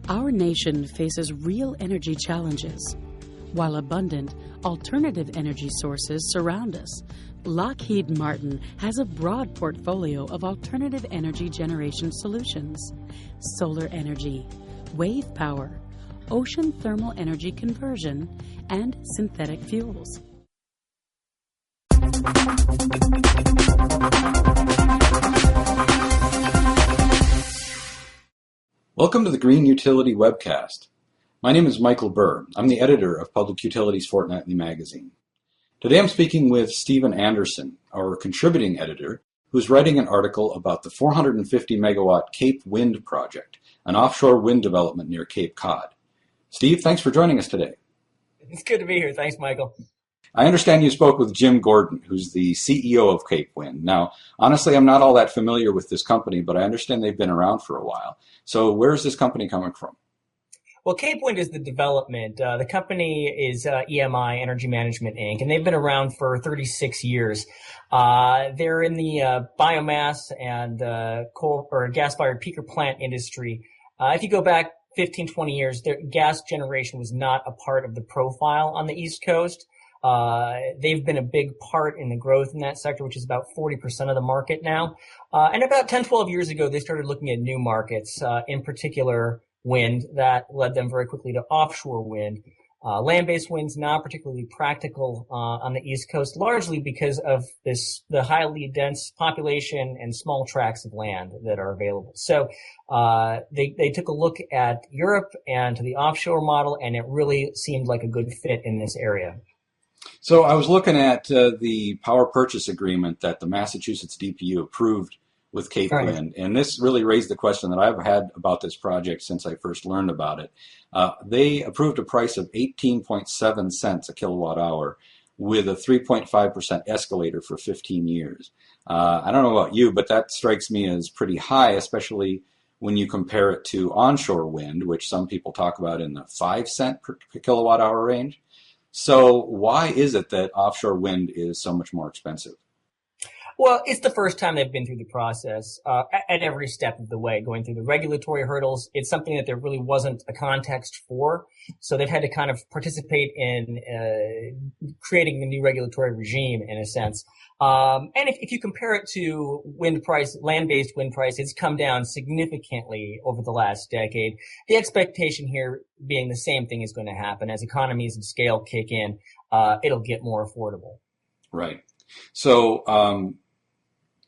Our nation faces real energy challenges. While abundant, alternative energy sources surround us, Lockheed Martin has a broad portfolio of alternative energy generation solutions: solar energy, wave power, ocean thermal energy conversion, and synthetic fuels. Welcome to the Green Utility Webcast. My name is Michael Burr. I'm the editor of Public Utilities Fortnightly magazine. Today I'm speaking with Steven Andersen, our contributing editor, who's writing an article about the 450 megawatt Cape Wind project, an offshore wind development near Cape Cod. Steve, thanks for joining us today. It's good to be here. Thanks, Michael. I understand you spoke with Jim Gordon, who's the CEO of Cape Wind. Now, honestly, I'm not all that familiar with this company, but I understand they've been around for a while. So where's this company coming from? Well, Cape Wind is the development. The company is EMI, Energy Management, Inc., and they've been around for 36 years. They're in the biomass and coal or gas-fired peaker plant industry. If you go back 15, 20 years, their gas generation was not a part of the profile on the East Coast. They've been a big part in the growth in that sector, which is about 40% of the market now. And about 10, 12 years ago, they started looking at new markets, in particular wind. That led them very quickly to offshore wind. Land-based wind's not particularly practical on the East Coast, largely because of the highly dense population and small tracts of land that are available. So they took a look at Europe and to the offshore model, and it really seemed like a good fit in this area. So I was looking at the power purchase agreement that the Massachusetts DPU approved with Cape Wind, and this really raised the question that I've had about this project since I first learned about it. They approved a price of 18.7 cents a kilowatt hour with a 3.5% escalator for 15 years. I don't know about you, but that strikes me as pretty high, especially when you compare it to onshore wind, which some people talk about in the 5 cent per kilowatt hour range. So why is it that offshore wind is so much more expensive? Well, it's the first time they've been through the process at every step of the way, going through the regulatory hurdles. It's something that there really wasn't a context for. So they've had to kind of participate in creating the new regulatory regime, in a sense. And if you compare it to wind price, land-based wind price, it's come down significantly over the last decade. The expectation here being the same thing is going to happen. As economies of scale kick in, it'll get more affordable. Right. So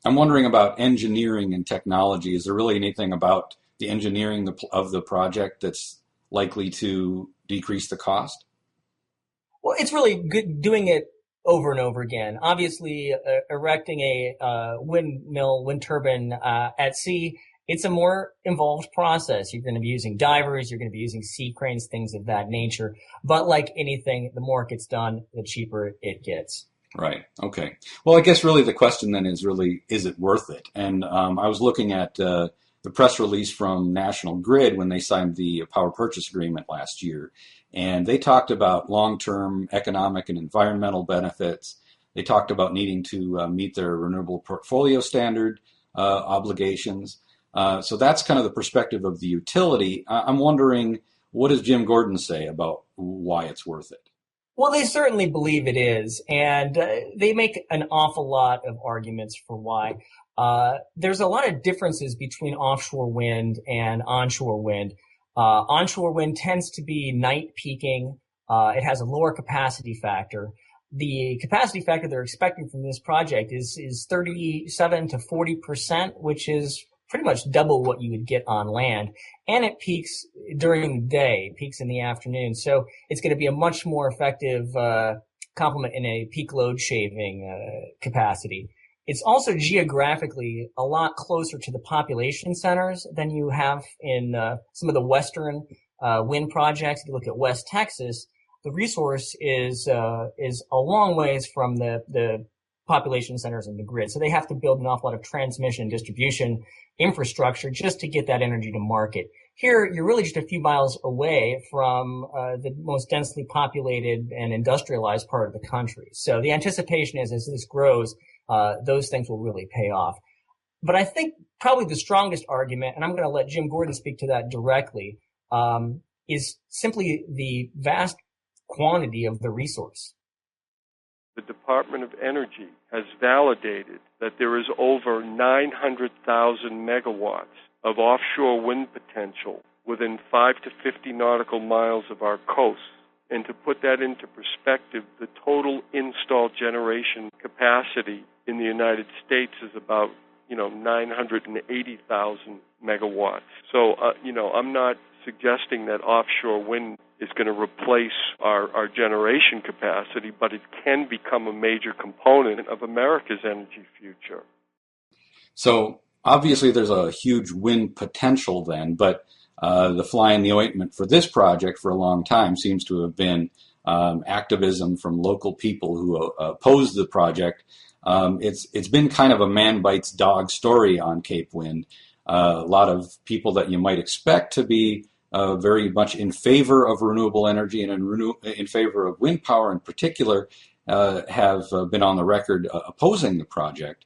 I'm wondering about engineering and technology. Is there really anything about the engineering of the project that's likely to decrease the cost? Well, it's really good doing it over and over again. Obviously, erecting a wind turbine at sea, it's a more involved process. You're going to be using divers, you're going to be using sea cranes, things of that nature. But like anything, the more it gets done, the cheaper it gets. Right. Okay. Well, I guess really the question then is really, is it worth it? And I was looking at the press release from National Grid when they signed the power purchase agreement last year. And they talked about long-term economic and environmental benefits. They talked about needing to meet their renewable portfolio standard obligations. So that's kind of the perspective of the utility. I'm wondering, what does Jim Gordon say about why it's worth it? Well, they certainly believe it is, and they make an awful lot of arguments for why. There's a lot of differences between offshore wind and onshore wind. Onshore wind tends to be night peaking. It has a lower capacity factor. The capacity factor they're expecting from this project is 37 to 40%, which is pretty much double what you would get on land. And it peaks during the day, peaks in the afternoon. So it's going to be a much more effective complement in a peak load shaving capacity. It's also geographically a lot closer to the population centers than you have in some of the western wind projects. If you look at West Texas, the resource is a long ways from the population centers and the grid. So they have to build an awful lot of transmission and distribution infrastructure just to get that energy to market. Here, you're really just a few miles away from the most densely populated and industrialized part of the country. So the anticipation is as this grows, those things will really pay off. But I think probably the strongest argument, and I'm going to let Jim Gordon speak to that directly, is simply the vast quantity of the resource. The Department of Energy has validated that there is over 900,000 megawatts of offshore wind potential within 5 to 50 nautical miles of our coast. And to put that into perspective, the total installed generation capacity in the United States is about, 980,000 megawatts. So, I'm not suggesting that offshore wind is going to replace our generation capacity, but it can become a major component of America's energy future. So obviously there's a huge wind potential then, but the fly in the ointment for this project for a long time seems to have been activism from local people who oppose the project. It's been kind of a man bites dog story on Cape Wind. A lot of people that you might expect to be very much in favor of renewable energy and in favor of wind power in particular have been on the record opposing the project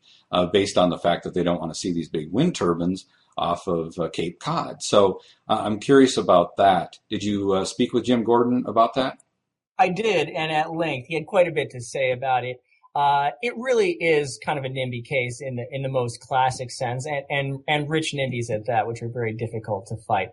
based on the fact that they don't want to see these big wind turbines off of Cape Cod. So I'm curious about that. Did you speak with Jim Gordon about that? I did, and at length. He had quite a bit to say about it. It really is kind of a NIMBY case in the most classic sense, and rich NIMBYs at that, which are very difficult to fight.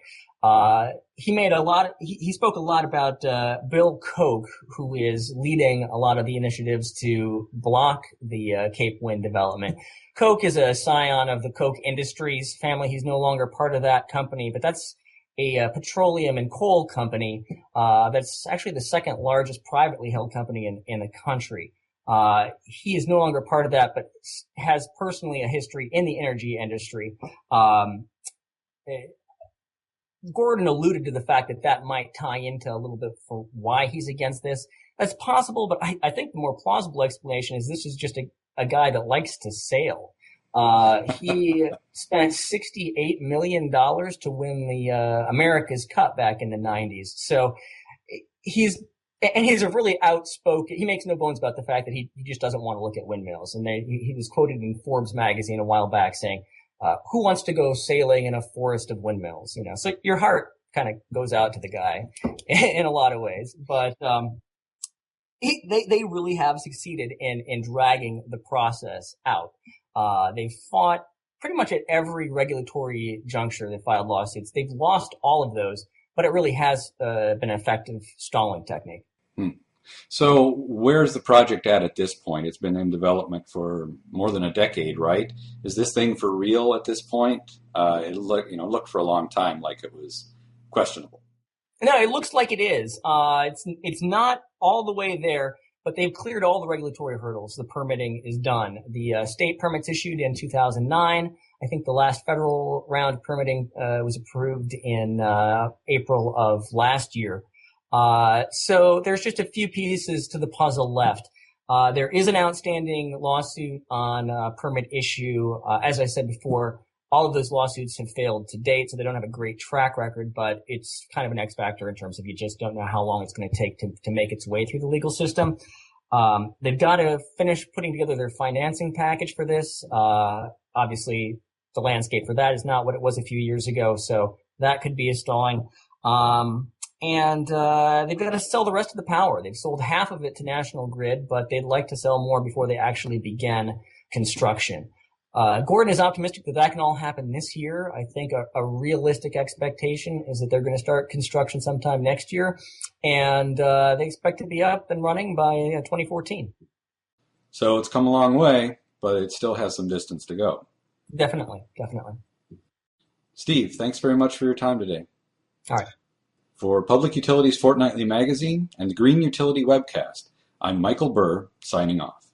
He spoke a lot about Bill Koch, who is leading a lot of the initiatives to block the Cape Wind development. Koch is a scion of the Koch Industries family. He's no longer part of that company, but that's a petroleum and coal company that's actually the second largest privately held company in the country. He is no longer part of that, but has personally a history in the energy industry. Gordon alluded to the fact that might tie into a little bit for why he's against this. That's possible, but I think the more plausible explanation is this is just a guy that likes to sail. He spent $68 million to win the America's Cup back in the 90s. So he's a really outspoken, he makes no bones about the fact that he just doesn't want to look at windmills. And he was quoted in Forbes magazine a while back saying, who wants to go sailing in a forest of windmills? So your heart kind of goes out to the guy in a lot of ways, but, they really have succeeded in dragging the process out. They've fought pretty much at every regulatory juncture. They filed lawsuits. They've lost all of those, but it really has been an effective stalling technique. So where's the project at this point? It's been in development for more than a decade, right? Is this thing for real at this point? It looked for a long time like it was questionable. No, it looks like it is. It's not all the way there, but they've cleared all the regulatory hurdles. The permitting is done. The state permits issued in 2009. I think the last federal round of permitting was approved in April of last year. So there's just a few pieces to the puzzle left. There is an outstanding lawsuit on permit issue. As I said before, all of those lawsuits have failed to date, so they don't have a great track record, but it's kind of an X factor in terms of you just don't know how long it's going to take to make its way through the legal system. They've got to finish putting together their financing package for this. Obviously, the landscape for that is not what it was a few years ago, so that could be a stalling. And they've got to sell the rest of the power. They've sold half of it to National Grid, but they'd like to sell more before they actually begin construction. Gordon is optimistic that can all happen this year. I think a realistic expectation is that they're going to start construction sometime next year, and they expect to be up and running by 2014. So it's come a long way, but it still has some distance to go. Definitely. Steve, thanks very much for your time today. All right. For Public Utilities Fortnightly Magazine and the Green Utility Webcast, I'm Michael Burr, signing off.